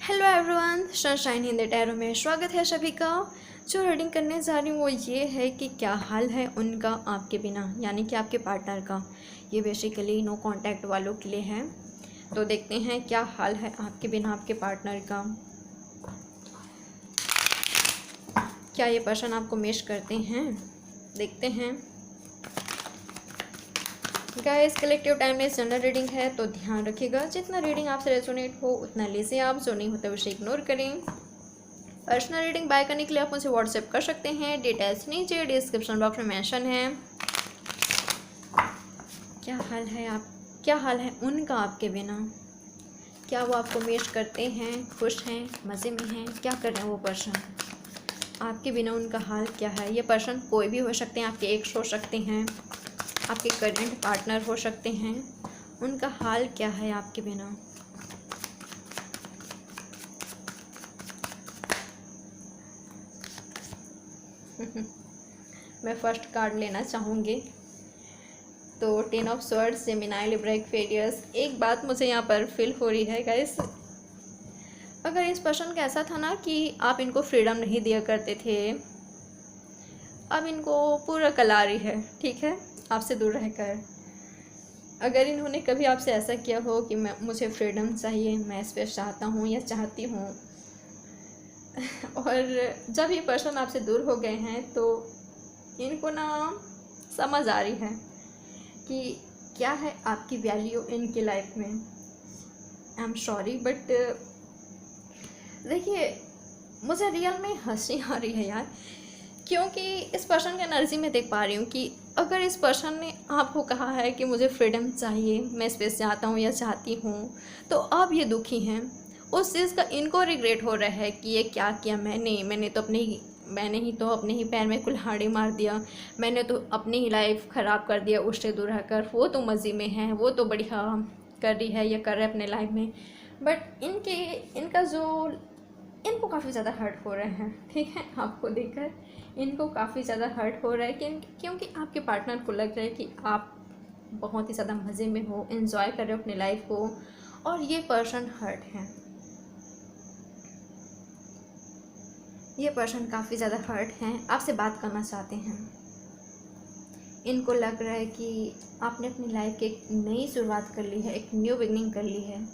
Hello everyone, sunshine Hindi tarot में स्वागत है सभी का। जो रीडिंग करने जा रही हूँ वो ये है कि क्या हाल है उनका आपके बिना, यानी कि आपके पार्टनर का। ये बेसिकली नो कांटेक्ट वालों के लिए है। तो देखते हैं क्या हाल है आपके बिना आपके पार्टनर का। क्या ये पर्सन आपको मिस करते हैं, देखते हैं। Guys, collective timeless general reading है तो ध्यान रखिएगा, जितना रीडिंग आपसे रेजोनेट हो उतना लीजिए आप, जो नहीं होता उसे इग्नोर करें। पर्सनल रीडिंग बाय करने के लिए आप मुझे व्हाट्सएप कर सकते हैं, डिटेल्स नीचे डिस्क्रिप्शन बॉक्स में मेंशन है। क्या हाल है उनका आपके बिना। क्या वो आपको मिस करते हैं, खुश हैं, मज़े में हैं, क्या कर रहे हैं वो पर्सन आपके बिना। उनका हाल क्या है। ये पर्सन कोई भी हो सकते हैं, आपके एक्स हो सकते हैं, आपके करंट पार्टनर हो सकते हैं। उनका हाल क्या है आपके बिना। मैं फर्स्ट कार्ड लेना चाहूँगी तो 10 of swords, Gemini, Libra, Aquarius. एक बात मुझे यहाँ पर फील हो रही है गाइस, अगर इस पर्सन का ऐसा था ना कि आप इनको फ्रीडम नहीं दिया करते थे, अब इनको पूरा कला रही है, ठीक है, आपसे दूर रहकर। अगर इन्होंने कभी आपसे ऐसा किया हो कि मुझे फ्रीडम चाहिए, मैं स्पेस चाहता हूँ या चाहती हूँ, और जब ये पर्सन आपसे दूर हो गए हैं तो इनको ना समझ आ रही है कि क्या है आपकी वैल्यू इनकी लाइफ में। आई एम सॉरी बट देखिए, मुझे रियल में हंसी आ रही है यार, क्योंकि इस पर्सन की एनर्जी में देख पा रही हूँ कि अगर इस पर्सन ने आपको कहा है कि मुझे फ्रीडम चाहिए, मैं स्पेस चाहता हूँ या चाहती हूँ, तो अब ये दुखी हैं। उस चीज़ का इनको रिग्रेट हो रहा है कि ये क्या किया मैंने ही तो अपने ही पैर में कुल्हाड़ी मार दिया, मैंने तो अपनी ही लाइफ ख़राब कर दिया उससे दूर रहकर। वो तो मज़े में है, वो तो बढ़िया कर रही है या कर रहा है अपने लाइफ में, बट इनको काफ़ी ज़्यादा हर्ट हो रहे हैं, ठीक है। आपको देखकर इनको काफ़ी ज़्यादा हर्ट हो रहा है क्योंकि आपके पार्टनर को लग रहा है कि आप बहुत ही ज़्यादा मज़े में हो, एंजॉय कर रहे हो अपनी लाइफ को, और ये पर्सन हर्ट है। ये पर्सन काफ़ी ज़्यादा हर्ट हैं, आपसे बात करना चाहते हैं। इनको लग रहा है कि आपने अपनी लाइफ की एक नई शुरुआत कर ली है, एक न्यू बिगनिंग कर ली है।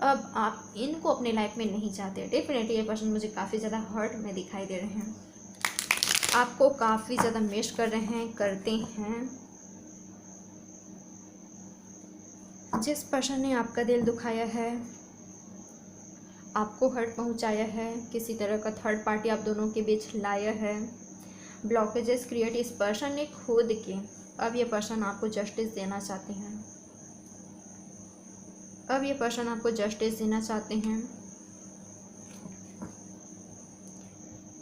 अब आप इनको अपने लाइफ में नहीं चाहते। डेफिनेटली ये पर्सन मुझे काफ़ी ज़्यादा हर्ट में दिखाई दे रहे हैं, आपको काफ़ी ज़्यादा मिस कर रहे हैं, करते हैं। जिस पर्सन ने आपका दिल दुखाया है, आपको हर्ट पहुंचाया है, किसी तरह का थर्ड पार्टी आप दोनों के बीच लाया है, ब्लॉकेजेस क्रिएट इस पर्सन ने खुद के। अब ये पर्सन आपको जस्टिस देना चाहते हैं, अब ये पर्सन आपको जस्टिस देना चाहते हैं।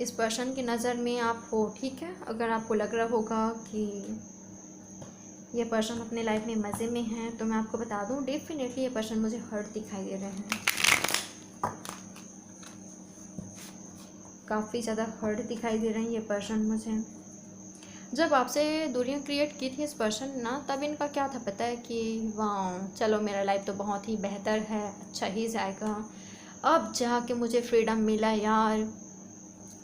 इस पर्सन की नज़र में आप हो, ठीक है। अगर आपको लग रहा होगा कि ये पर्सन अपने लाइफ में मज़े में है, तो मैं आपको बता दूं डेफिनेटली ये पर्सन मुझे हर्ट दिखाई दे रहे हैं, काफ़ी ज़्यादा हर्ट दिखाई दे रहे हैं ये पर्सन मुझे। जब आपसे दूरियां क्रिएट की थी इस पर्सन ना, तब इनका क्या था पता है कि वाह चलो मेरा लाइफ तो बहुत ही बेहतर है, अच्छा ही जाएगा, अब जाके मुझे फ्रीडम मिला यार,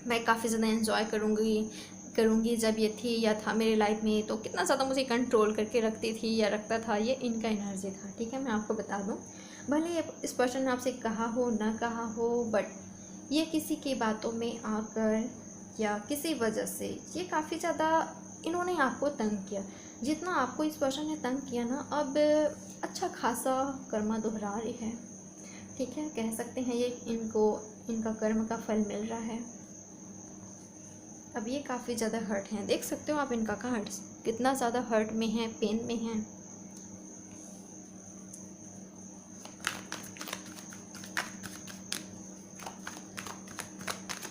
मैं काफ़ी ज़्यादा एंजॉय करूँगी। जब ये थी या था मेरी लाइफ में तो कितना ज़्यादा मुझे कंट्रोल करके रखती थी या रखता था, ये इनका एनर्जी था, ठीक है। मैं आपको बता दूँ, भले ये इस पर्सन ने आपसे कहा हो ना कहा हो, बट ये किसी की बातों में आकर या किसी वजह से ये काफ़ी ज़्यादा इन्होंने आपको तंग किया। जितना आपको इस पर्सन ने तंग किया ना, अब अच्छा खासा कर्मा दोहरा रही है, ठीक है, कह सकते हैं ये इनका कर्म का फल मिल रहा है। अब ये काफ़ी ज़्यादा हर्ट हैं, देख सकते हो आप इनका कार्ड कितना ज़्यादा हर्ट में है, पेन में है।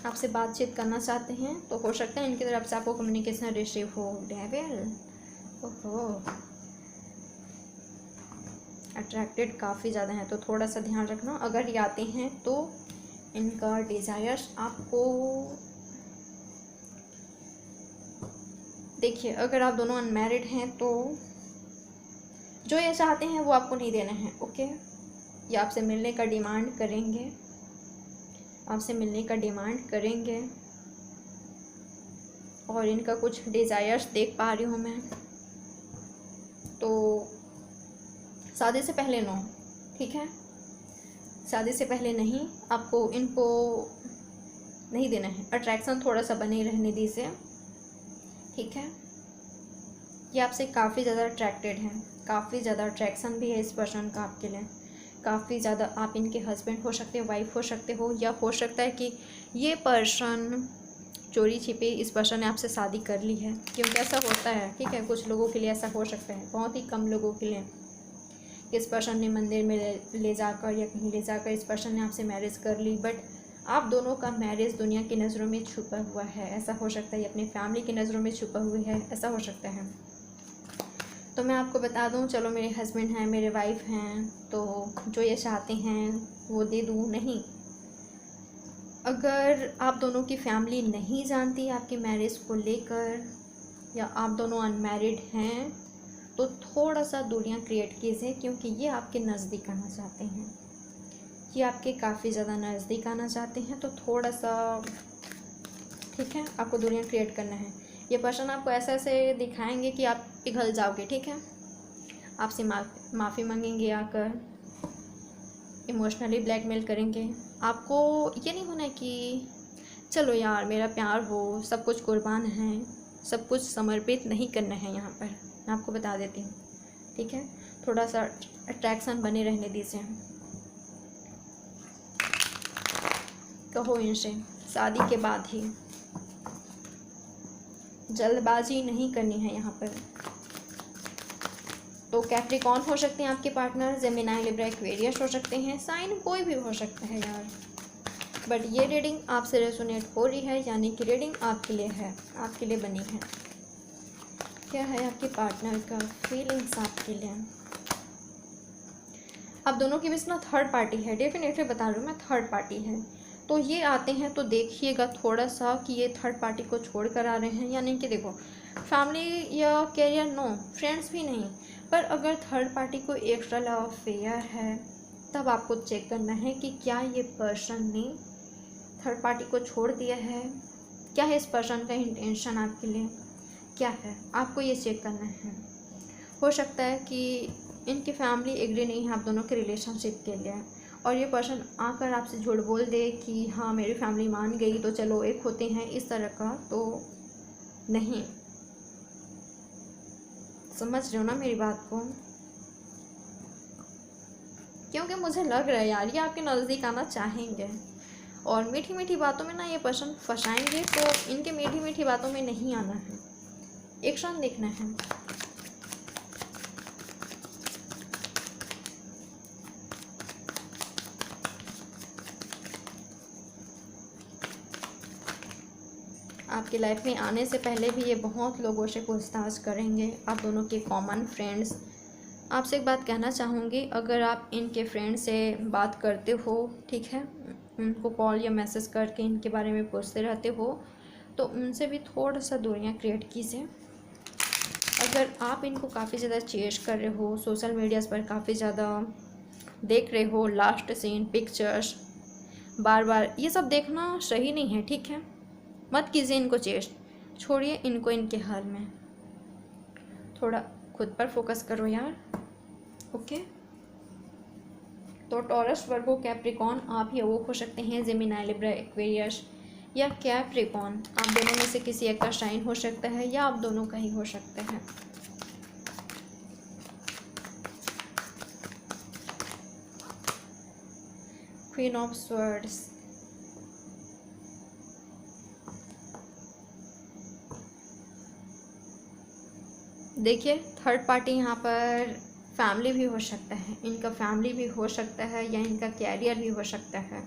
आपसे बातचीत करना चाहते हैं तो हो सकता है इनकी तरफ से आपको कम्युनिकेशन रिसीव हो। डेविल, ओहो, अट्रैक्टेड काफ़ी ज़्यादा हैं, तो थोड़ा सा ध्यान रखना। अगर ये आते हैं तो इनका डिज़ायर्स आपको, देखिए अगर आप दोनों अनमैरिड हैं तो जो ये चाहते हैं वो आपको नहीं देना है, ओके। ये आपसे मिलने का डिमांड करेंगे, आपसे मिलने का डिमांड करेंगे और इनका कुछ डिज़ायर्स देख पा रही हूँ मैं। तो शादी से पहले नो, ठीक है, शादी से पहले नहीं, आपको इनको नहीं देना है। अट्रैक्शन थोड़ा सा बने रहने दीजिए, ठीक है। ये आपसे काफ़ी ज़्यादा अट्रैक्टेड हैं, काफ़ी ज़्यादा अट्रैक्शन भी है इस पर्सन का आपके लिए, काफ़ी ज़्यादा। आप इनके हस्बैंड हो सकते हो, वाइफ हो सकते हो, या हो सकता है कि ये पर्सन चोरी छिपे इस पर्सन ने आपसे शादी कर ली है, क्योंकि ऐसा होता है, ठीक है। कुछ लोगों के लिए ऐसा हो सकता है, बहुत ही कम लोगों के लिए। इस पर्सन ने मंदिर में ले जाकर या कहीं ले जाकर इस पर्सन ने आपसे मैरिज कर ली, बट आप दोनों का मैरिज दुनिया की नज़रों में छुपा हुआ है, ऐसा हो सकता है। अपनी फैमिली की नज़रों में छुपा हुआ है, ऐसा हो सकता है। तो मैं आपको बता दूं, चलो मेरे हस्बैंड हैं, मेरे वाइफ हैं, तो जो ये चाहते हैं वो दे दूं, नहीं। अगर आप दोनों की फैमिली नहीं जानती आपकी मैरिज को लेकर, या आप दोनों अनमैरिड हैं, तो थोड़ा सा दूरियां क्रिएट कीजिए, क्योंकि ये आपके नज़दीक आना चाहते हैं, ये आपके काफ़ी ज़्यादा नज़दीक आना चाहते हैं। तो थोड़ा सा, ठीक है, आपको दूरियां क्रिएट करना है। ये पर्सन आपको ऐसे ऐसे दिखाएंगे कि आप पिघल जाओगे, ठीक है। आपसे माफ़ी मांगेंगे आकर, इमोशनली ब्लैकमेल करेंगे। आपको ये नहीं होना कि चलो यार मेरा प्यार हो, सब कुछ कुर्बान है, सब कुछ समर्पित नहीं करना है यहाँ पर, मैं आपको बता देती हूँ, ठीक है। थोड़ा सा अट्रैक्शन बने रहने दीजिए। कहो इनसे शादी के बाद ही, जल्दबाजी नहीं करनी है यहाँ पर। तो कैप्रिकॉर्न हो सकते हैं आपके पार्टनर, जेमिनी, लिब्रा, एक्वेरियस हो सकते हैं, साइन कोई भी हो सकता है यार। बट ये रीडिंग आपसे रेजोनेट हो रही है, यानी कि रीडिंग आपके लिए है, आपके लिए बनी है। क्या है आपके पार्टनर का फीलिंग्स आपके लिए? आप दोनों के बीच ना थर्ड पार्टी है, डेफिनेटली बता रही हूँ मैं, थर्ड पार्टी है। तो ये आते हैं तो देखिएगा थोड़ा सा कि ये थर्ड पार्टी को छोड़ कर आ रहे हैं, यानी कि देखो फैमिली या कैरियर नो, फ्रेंड्स भी नहीं, पर अगर थर्ड पार्टी को एक्स्ट्रा लव अफेयर है, तब आपको चेक करना है कि क्या ये पर्सन ने थर्ड पार्टी को छोड़ दिया है, क्या है इस पर्सन का इंटेंशन आपके लिए, क्या है, आपको ये चेक करना है। हो सकता है कि इनकी फैमिली एग्री नहीं है आप दोनों के रिलेशनशिप के लिए, और ये पर्सन आकर आपसे झूठ बोल दे कि हाँ मेरी फैमिली मान गई तो चलो एक होते हैं, इस तरह का तो नहीं। समझ रहे हो ना मेरी बात को? क्योंकि मुझे लग रहा है यार ये आपके नज़दीक आना चाहेंगे, और मीठी मीठी बातों में ना ये पर्सन फंसाएंगे, तो इनके मीठी मीठी बातों में नहीं आना है, एक्शन देखना है। आपकी लाइफ में आने से पहले भी ये बहुत लोगों से पूछताछ करेंगे, आप दोनों के कॉमन फ्रेंड्स। आपसे एक बात कहना चाहूँगी, अगर आप इनके फ्रेंड से बात करते हो, ठीक है, उनको कॉल या मैसेज करके इनके बारे में पूछते रहते हो, तो उनसे भी थोड़ा सा दूरियाँ क्रिएट कीजिए। अगर आप इनको काफ़ी ज़्यादा चेज कर रहे हो, सोशल मीडियाज़ पर काफ़ी ज़्यादा देख रहे हो, लास्ट सीन, पिक्चर्स बार बार, ये सब देखना सही नहीं है, ठीक है। मत कीजिए इनको चेस्ट, छोड़िए इनको इनके हाल में, थोड़ा खुद पर फोकस करो यार, ओके। तो टॉरस, वर्गो, कैप्रिकॉर्न आप या वो हो सकते हैं, जेमिनी, लिब्रा, एक्वेरियस या कैप्रिकॉर्न, आप दोनों में से किसी एक का साइन हो सकता है, या आप दोनों का ही हो सकता है। क्वीन ऑफ स्वर्ड्स, देखिए थर्ड पार्टी यहाँ पर फैमिली भी हो सकता है, इनका फैमिली भी हो सकता है, या इनका कैरियर भी हो सकता है।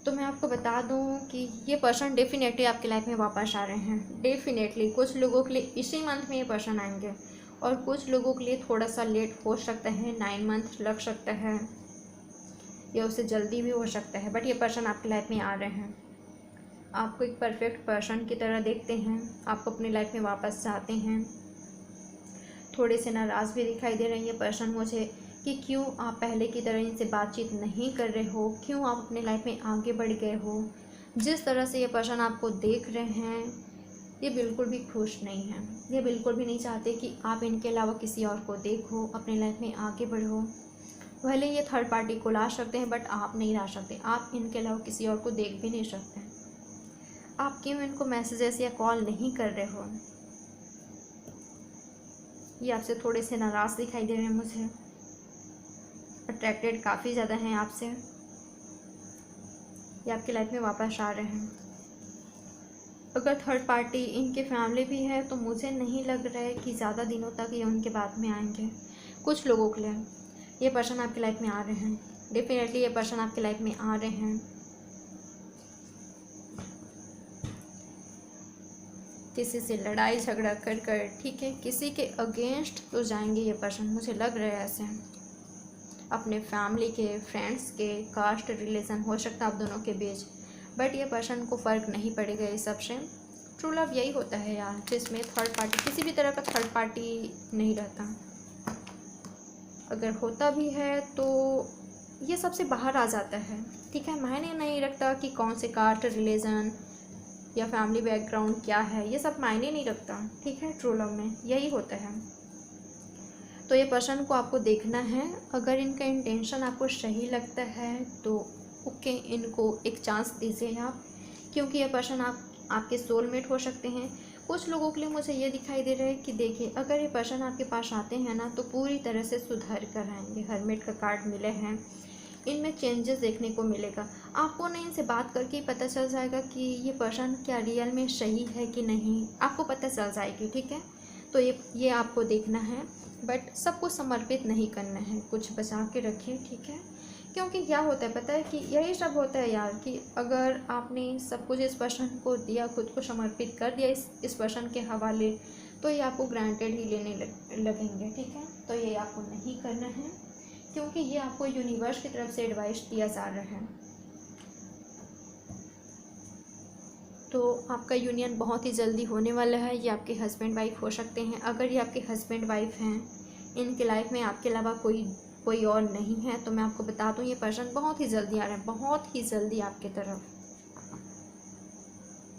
तो मैं आपको बता दूं कि ये पर्सन डेफिनेटली आपकी लाइफ में वापस आ रहे हैं, डेफिनेटली। कुछ लोगों के लिए इसी मंथ में ये पर्सन आएंगे, और कुछ लोगों के लिए थोड़ा सा लेट हो सकता है, 9 मंथ लग सकता है, या उससे जल्दी भी हो सकता है, बट ये पर्सन आपकी लाइफ में आ रहे हैं। आपको एक परफेक्ट पर्सन की तरह देखते हैं, आपको अपनी लाइफ में वापस चाहते हैं। थोड़े से नाराज़ भी दिखाई दे रहे हैं ये पर्सन मुझे, कि क्यों आप पहले की तरह इनसे बातचीत नहीं कर रहे हो, क्यों आप अपने लाइफ में आगे बढ़ गए हो। जिस तरह से ये पर्सन आपको देख रहे हैं, ये बिल्कुल भी खुश नहीं है। ये बिल्कुल भी नहीं चाहते कि आप इनके अलावा किसी और को देखो, अपने लाइफ में आगे बढ़ो। भले ये थर्ड पार्टी को ला सकते हैं, बट आप नहीं ला सकते। आप इनके अलावा किसी और को देख भी नहीं सकते। आप क्यों इनको मैसेजेस या कॉल नहीं कर रहे हो। ये आपसे थोड़े से नाराज़ दिखाई दे रहे हैं मुझे। अट्रैक्टेड काफ़ी ज़्यादा हैं आपसे। ये आपकी लाइफ में वापस आ रहे हैं। अगर थर्ड पार्टी इनके फैमिली भी है तो मुझे नहीं लग रहा है कि ज़्यादा दिनों तक ये उनके बाद में आएंगे। कुछ लोगों के लिए ये पर्सन आपकी लाइफ में आ रहे हैं। डेफिनेटली ये पर्सन आपकी लाइफ में आ रहे हैं। किसी से लड़ाई झगड़ा कर कर, ठीक है, किसी के अगेंस्ट तो जाएंगे ये पर्सन, मुझे लग रहा है ऐसे। अपने फैमिली के, फ्रेंड्स के, कास्ट रिलेशन हो सकता है आप दोनों के बीच, बट ये पर्सन को फ़र्क नहीं पड़ेगा इस सब से। ट्रू लव यही होता है यार, जिसमें थर्ड पार्टी, किसी भी तरह का थर्ड पार्टी नहीं रहता। अगर होता भी है तो ये सबसे बाहर आ जाता है, ठीक है। मायने नहीं रखता कि कौन से कास्ट रिलीजन या फैमिली बैकग्राउंड क्या है, ये सब मायने नहीं रखता, ठीक है। ट्रू लव में यही होता है। तो ये पर्सन को आपको देखना है। अगर इनका इंटेंशन आपको सही लगता है तो ओके, इनको एक चांस दीजिए आप, क्योंकि ये पर्सन आपके सोलमेट हो सकते हैं। कुछ लोगों के लिए मुझे ये दिखाई दे रहा है कि देखिए, अगर ये पर्सन आपके पास आते हैं ना तो पूरी तरह से सुधर कर आएंगे। हर्मिट का कार्ड मिले हैं, इनमें चेंजेस देखने को मिलेगा। आपको ना इनसे बात करके ही पता चल जाएगा कि ये पर्सन क्या रियल में सही है कि नहीं, आपको पता चल जाएगी, ठीक है। तो ये आपको देखना है, बट सब कुछ समर्पित नहीं करना है, कुछ बचा के रखिए, ठीक है। क्योंकि क्या होता है पता है कि यही सब होता है यार, कि अगर आपने सब कुछ इस पर्सन को दिया, खुद को समर्पित कर दिया इस पर्सन के हवाले, तो ये आपको ग्रांटेड ही लेने लगेंगे, ठीक है। तो ये आपको नहीं करना है, क्योंकि ये आपको यूनिवर्स की तरफ से एडवाइस दिया जा रहा है। तो आपका यूनियन बहुत ही जल्दी होने वाला है। ये आपके हस्बैंड वाइफ हो सकते हैं। अगर ये आपके हस्बैंड वाइफ हैं, इनके लाइफ में आपके अलावा कोई और नहीं है, तो मैं आपको बता दूं ये पर्सन बहुत ही जल्दी आ रहा है, बहुत ही जल्दी आपके तरफ।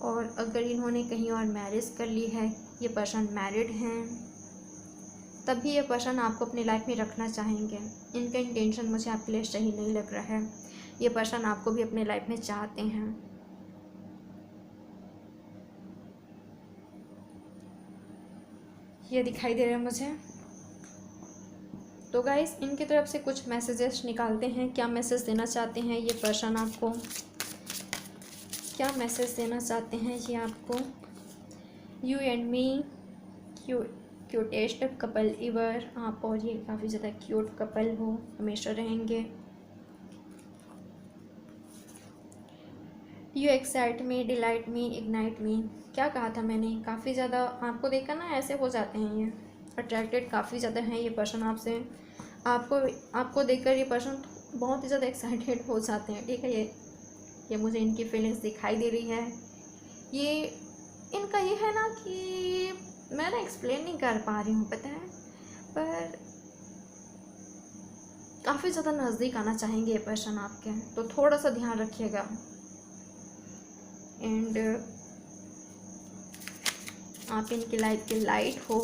और अगर इन्होंने कहीं और मैरिज कर ली है, ये पर्सन मैरिड हैं, तब भी ये पर्सन आपको अपनी लाइफ में रखना चाहेंगे। इनका इंटेंशन मुझे आपके लिए सही नहीं लग रहा है। ये पर्सन आपको भी अपने लाइफ में चाहते हैं। ये दिखाई दे रहा है मुझे। तो गाइस, इनकी तरफ से कुछ मैसेजेस निकालते हैं। क्या मैसेज देना चाहते हैं ये पर्सन आपको, क्या मैसेज देना चाहते हैं ये आपको। You and me cutest couple ever. आप और ये काफ़ी ज़्यादा क्यूट कपल हो, हमेशा रहेंगे। You excite me, delight me, ignite me. क्या कहा था मैंने, काफ़ी ज़्यादा आपको देखकर ना ऐसे हो जाते हैं, ये अट्रैक्टेड काफ़ी ज़्यादा हैं ये पर्सन आपसे। आपको देखकर ये पर्सन बहुत ही ज़्यादा एक्साइटेड हो जाते हैं, ठीक है। ये मुझे इनकी फीलिंग्स दिखाई दे रही है। ये इनका ये है ना कि मैं ना एक्सप्लेन नहीं कर पा रही हूँ, पता है, पर काफ़ी ज़्यादा नज़दीक आना चाहेंगे ये पर्सन आपके, तो थोड़ा सा ध्यान रखिएगा। एंड आप इनकी लाइफ की लाइट हो,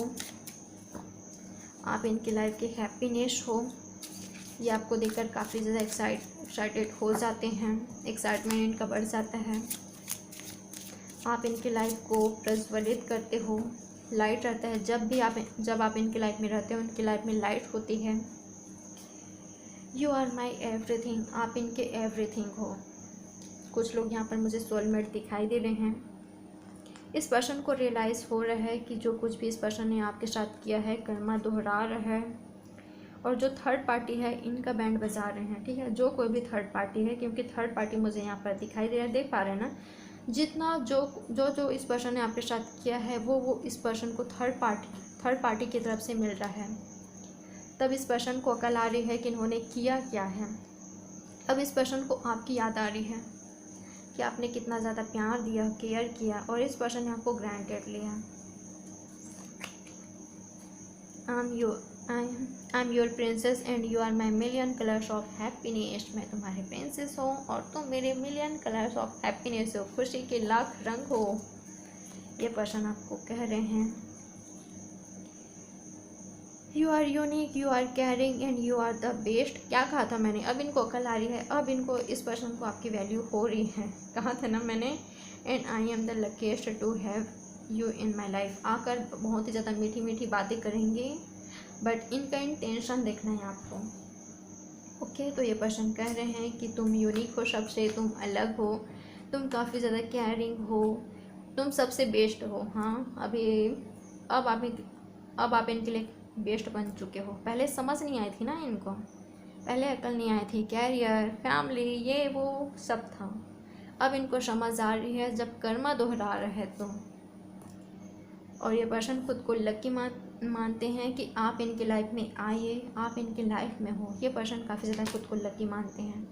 आप इनकी लाइफ की हैप्पीनेस हो। ये आपको देखकर काफ़ी ज़्यादा एक्साइटेड हो जाते हैं, एक्साइटमेंट इनका बढ़ जाता है। आप इनकी लाइफ को प्रज्वलित करते हो, लाइट रहता है जब आप इनकी लाइफ में रहते हो, उनकी लाइफ में लाइट होती है। यू आर माई एवरीथिंग, आप इनके एवरीथिंग हो। कुछ लोग यहाँ पर मुझे सोलमेट दिखाई दे रहे हैं। इस पर्सन को रियलाइज़ हो रहा है कि जो कुछ भी इस पर्सन ने आपके साथ किया है, कर्मा दोहरा रहा है। और जो थर्ड पार्टी है, इनका बैंड बजा रहे हैं, ठीक है। जो कोई भी थर्ड पार्टी है, क्योंकि थर्ड पार्टी मुझे यहाँ पर दिखाई दे रहा है, देख पा रहे हैं ना, जितना जो इस पर्सन ने आपके साथ किया है, वो इस पर्सन को थर्ड पार्टी की तरफ से मिल रहा है। तब इस पर्सन को अकल आ रही है कि इन्होंने किया क्या है। अब इस पर्सन को आपकी याद आ रही है कि आपने कितना ज़्यादा प्यार दिया, केयर किया, और इस पर्सन ने आपको ग्रांटेड लिया। I am your princess and you are my million colours of happiness. मैं तुम्हारे प्रिंसेस हो और तुम मेरे मिलियन कलर्स ऑफ हैप्पीनेस हो, खुशी के लाख रंग हो। ये पर्सन आपको कह रहे हैं you are unique, you are caring and you are the best. क्या कहा था मैंने? अब इनको अकल आ रही है, अब इनको, इस पर्सन को आपकी वैल्यू हो रही है। कहा था ना मैंने, and I am the luckiest to have you in my life. आकर बहुत ही ज़्यादा मीठी मीठी बातें करेंगे, बट इनका इंटेंशन देखना है आपको। ओके, तो ये पर्सन कह रहे हैं कि तुम यूनिक हो सबसे, तुम अलग हो, तुम काफ़ी ज़्यादा केयरिंग हो, तुम सबसे बेस्ट हो। हाँ, अब आप इनके लिए बेस्ट बन चुके हो। पहले समझ नहीं आई थी ना इनको, पहले अकल नहीं आई थी, कैरियर, फैमिली, ये वो सब था। अब इनको समझ आ रही है जब कर्मा दोहरा रहे तो। और ये पर्सन खुद को लकी मानते हैं कि आप इनके लाइफ में आइए, आप इनके लाइफ में हो। ये पर्सन काफ़ी ज़्यादा खुद को लकी मानते हैं।